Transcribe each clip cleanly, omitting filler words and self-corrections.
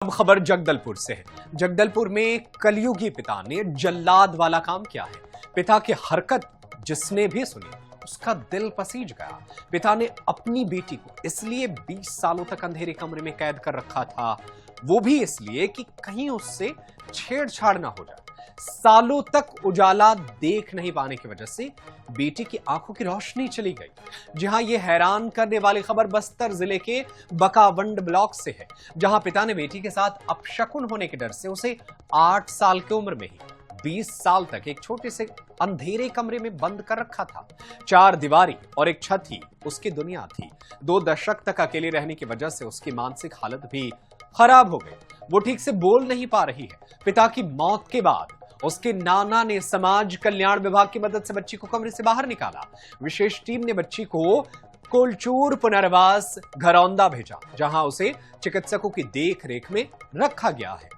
अब खबर जगदलपुर से है। जगदलपुर में कलयुगी पिता ने जल्लाद वाला काम किया है। पिता की हरकत जिसने भी सुनी उसका दिल पसीज गया। पिता ने अपनी बेटी को इसलिए 20 सालों तक अंधेरे कमरे में कैद कर रखा था, वो भी इसलिए कि कहीं उससे छेड़छाड़ ना हो जाए। सालों तक उजाला देख नहीं पाने की वजह से बेटी की आंखों की रोशनी चली गई। जी हां, यह हैरान करने वाली खबर बस्तर जिले के बकावंड ब्लॉक से है, जहां पिता ने बेटी के साथ अपशकुन होने के डर से उसे 8 साल की उम्र में ही 20 साल तक एक छोटे से अंधेरे कमरे में बंद कर रखा था। 4 दीवारी और एक छत ही उसकी दुनिया थी। 2 दशक तक अकेले रहने की वजह से उसकी मानसिक हालत भी खराब हो गई। वो ठीक से बोल नहीं पा रही है। पिता की मौत के बाद उसके नाना ने समाज कल्याण विभाग की मदद से बच्ची को कमरे से बाहर निकाला। विशेष टीम ने बच्ची को कोलचूर पुनर्वास घरौंदा भेजा, जहां उसे चिकित्सकों की देखरेख में रखा गया है।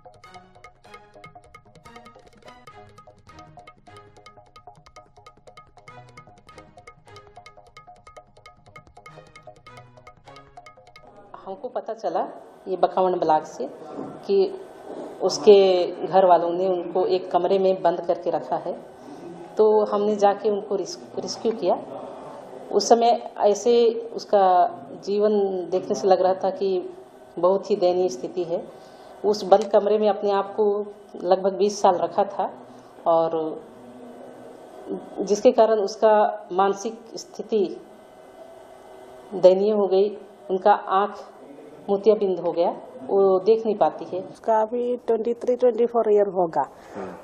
हमको पता चला ये बकावंड ब्लॉक से कि उसके घर वालों ने उनको एक कमरे में बंद करके रखा है, तो हमने जाके उनको रेस्क्यू किया। उस समय ऐसे उसका जीवन देखने से लग रहा था कि बहुत ही दयनीय स्थिति है। उस बंद कमरे में अपने आप को लगभग 20 साल रखा था, और जिसके कारण उसका मानसिक स्थिति दयनीय हो गई। उनका आँख मोतियाबिंद हो गया, वो देख नहीं पाती है। उसका अभी 23-24 ईयर होगा।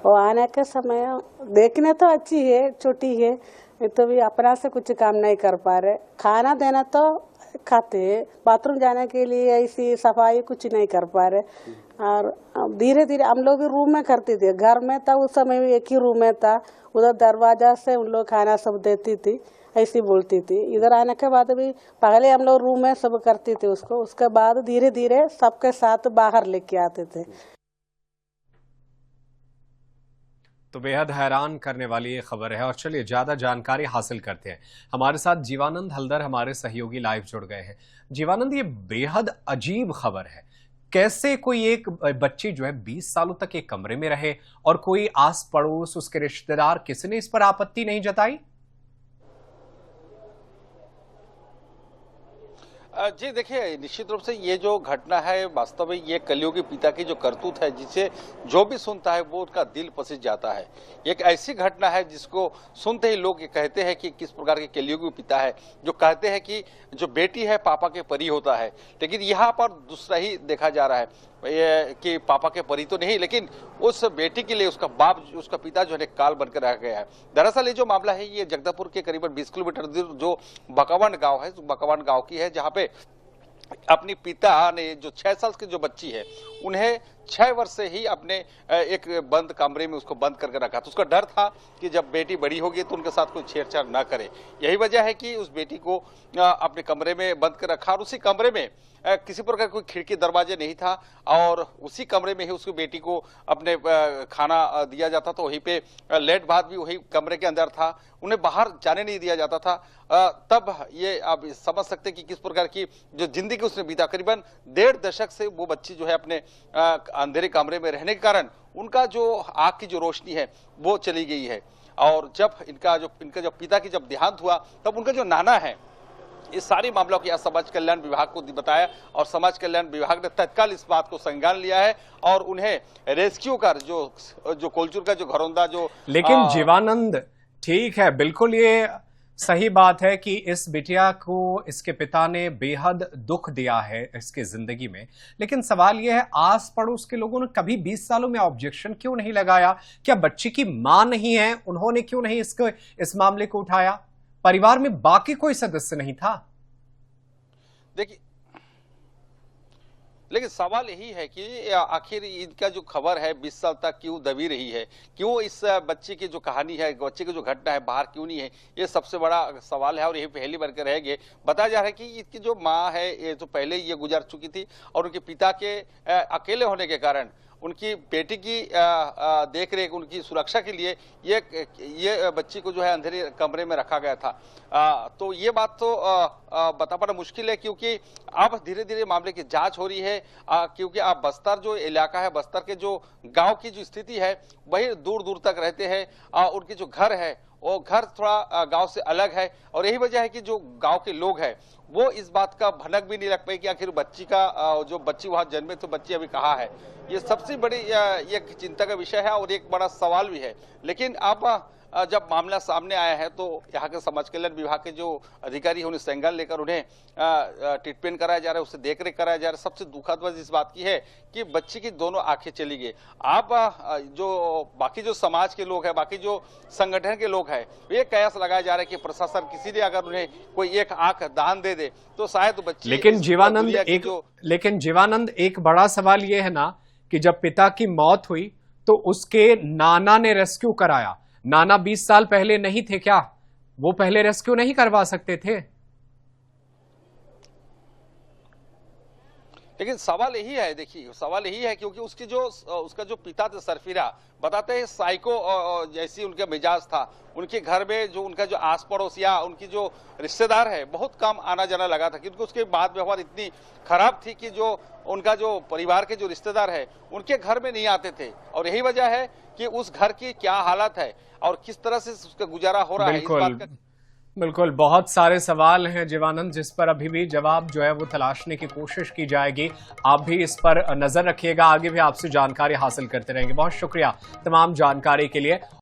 वो आने के समय देखने तो अच्छी है, छोटी है, तो भी अपना से कुछ काम नहीं कर पा रहे। खाना देना तो खाते हैं, बाथरूम जाने के लिए ऐसी सफाई कुछ नहीं कर पा रहे। और धीरे धीरे हम लोग भी रूम में करते थे, घर में था उस समय भी एक ही रूम में था, उधर दरवाजा से उन लोग खाना सब देती थी, ऐसी बोलती थी। इधर आने के बाद भी पहले हम लोग रूम में सब करते थे उसको, उसके बाद धीरे धीरे सबके साथ बाहर लेके आते थे। तो बेहद हैरान करने वाली ये खबर है, और चलिए ज्यादा जानकारी हासिल करते हैं। हमारे साथ जीवानंद हल्दर हमारे सहयोगी लाइव जुड़ गए हैं। जीवानंद, ये बेहद अजीब खबर है। कैसे कोई एक बच्ची जो है 20 सालों तक एक कमरे में रहे और कोई आस पड़ोस, उसके रिश्तेदार, किसी ने इस पर आपत्ति नहीं जताई? जी देखिए, निश्चित रूप से ये जो घटना है वास्तव में ये कलयुगी पिता की जो करतूत है, जिसे जो भी सुनता है वो उसका दिल पसीज जाता है। एक ऐसी घटना है जिसको सुनते ही लोग ये कहते हैं कि किस प्रकार के कलयुगी पिता है, जो कहते हैं कि जो बेटी है पापा के परी होता है। लेकिन यहाँ पर दूसरा ही देखा जा रहा है कि पापा के परी तो नहीं, लेकिन उस बेटी के लिए उसका बाप, उसका पिता जो है काल बनकर रह गया है। दरअसल ये जो मामला है ये जगदलपुर के करीबन 20 किलोमीटर दूर जो बकावंड गांव है, बकावंड गांव की है, जहां पे अपनी पिता ने जो 6 साल की जो बच्ची है उन्हें 6 वर्ष से ही अपने एक बंद कमरे में उसको बंद करके रखा था। उसका डर था कि जब बेटी बड़ी होगी तो उनके साथ कोई छेड़छाड़ ना करे। यही वजह है कि उस बेटी को अपने कमरे में बंद कर रखा, और उसी कमरे में किसी प्रकार कोई खिड़की दरवाजे नहीं था, और उसी कमरे में ही उसकी बेटी को अपने खाना दिया जाता था। वहीं पे लेट भात भी वही कमरे के अंदर था, उन्हें बाहर जाने नहीं दिया जाता था। तब ये आप समझ सकते कि किस प्रकार की जो जिंदगी उसने बीता। करीबन 1.5 दशक से वो बच्ची जो है अपने अंधेरे कमरे में रहने के कारण उनका जो आंख की जो रोशनी है वो चली गई है। और जब इनका पिता की जब देहांत हुआ तब उनका जो नाना है इस सारी मामलों की समाज कल्याण विभाग को बताया, और समाज कल्याण विभाग ने तत्काल इस बात को संज्ञान लिया है और उन्हें रेस्क्यू कर जो कोलचूर का जो घरौंदा जो। लेकिन जीवानंद, ठीक है, बिल्कुल ये सही बात है कि इस बिटिया को इसके पिता ने बेहद दुख दिया है इसके जिंदगी में, लेकिन सवाल यह है आस पड़ोस के लोगों ने कभी 20 सालों में ऑब्जेक्शन क्यों नहीं लगाया? क्या बच्ची की मां नहीं है, उन्होंने क्यों नहीं इस मामले को उठाया? परिवार में बाकी कोई सदस्य नहीं था? देखिए, लेकिन सवाल यही है कि आखिर इनका जो खबर है 20 साल तक क्यों दबी रही है, क्यों इस बच्चे की जो कहानी है, बच्चे की जो घटना है बाहर क्यों नहीं है, ये सबसे बड़ा सवाल है। और यही पहली बार रहेंगे। बताया जा रहा है कि इसकी जो माँ है ये तो पहले ये गुजर चुकी थी, और उनके पिता के अकेले होने के कारण उनकी बेटी की देख रेख, उनकी सुरक्षा के लिए ये बच्ची को जो है अंधेरे कमरे में रखा गया था। तो ये बात तो बता पाना मुश्किल है, क्योंकि अब धीरे धीरे मामले की जांच हो रही है। क्योंकि अब बस्तर जो इलाका है, बस्तर के जो गांव की जो स्थिति है वही दूर दूर तक रहते हैं। उनके जो घर है वो घर थोड़ा गांव से अलग है, और यही वजह है कि जो गांव के लोग हैं वो इस बात का भनक भी नहीं रख पाए कि आखिर बच्ची का जो बच्ची वहां जन्मे तो बच्ची अभी कहाँ है। ये सबसे बड़ी एक चिंता का विषय है और एक बड़ा सवाल भी है। लेकिन अब जब मामला सामने आया है तो यहाँ के समाज कल्याण विभाग के जो अधिकारी हैं उन्हें सेंगाल लेकर उन्हें ट्रीटमेंट कराया जा रहा है, उससे देखरेख कराया जा रहा है। सबसे दुखद बात इस बात की है कि बच्ची की दोनों आंखें चली गई। आप जो बाकी जो समाज के लोग हैं, बाकी जो संगठन के लोग हैं, ये कयास लगाया जा रहा है कि प्रशासन किसी ने अगर उन्हें कोई एक आंख दान दे दे तो शायद बच्ची। लेकिन जीवानंद एक बड़ा सवाल ये है ना कि जब पिता की मौत हुई तो उसके नाना ने रेस्क्यू कराया। नाना 20 साल पहले नहीं थे क्या? वो पहले रेस्क्यू नहीं करवा सकते थे? लेकिन सवाल यही है, देखिए सवाल यही है क्योंकि उसका जो पिता थे सरफिरा, बताते हैं साइको जैसी उनका मिजाज था। उनके घर में जो उनका जो आस पड़ोस या उनकी जो रिश्तेदार है बहुत कम आना जाना लगा था, क्योंकि उसके बात व्यवहार इतनी खराब थी कि जो उनका जो परिवार के जो रिश्तेदार है उनके घर में नहीं आते थे। और यही वजह है कि उस घर की क्या हालत है और किस तरह से उसका गुजारा हो रहा है। इस बात का बिल्कुल बहुत सारे सवाल हैं जीवानंद, जिस पर अभी भी जवाब जो है वो तलाशने की कोशिश की जाएगी। आप भी इस पर नजर रखिएगा, आगे भी आपसे जानकारी हासिल करते रहेंगे। बहुत शुक्रिया तमाम जानकारी के लिए।